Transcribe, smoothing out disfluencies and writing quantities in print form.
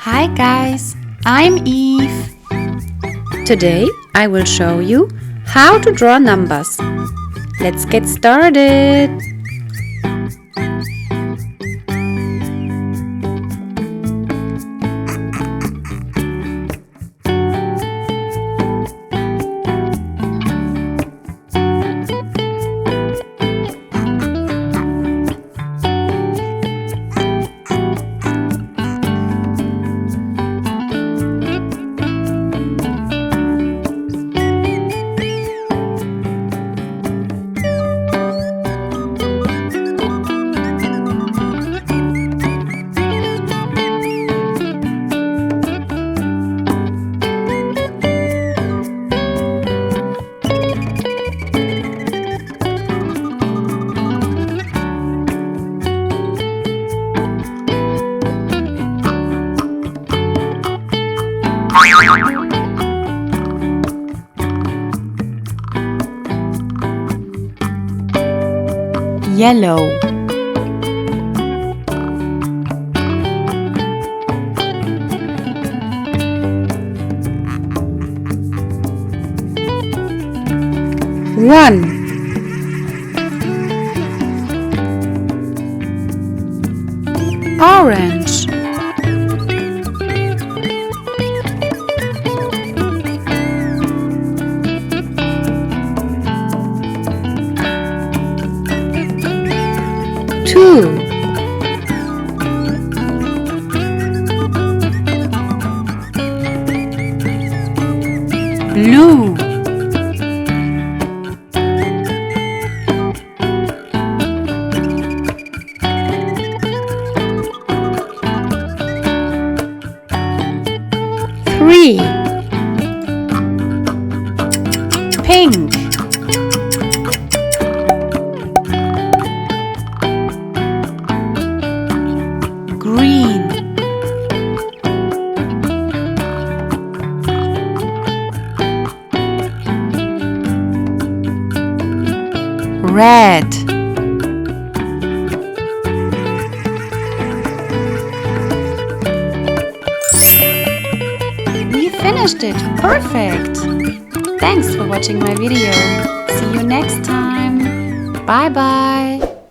Hi guys, I'm Eve. Today I will show you how to draw numbers. Let's get started. Yellow, one, orange, two, blue, three, pink, green, red, we finished it. Perfect. Thanks for watching my video. See you next time. Bye bye.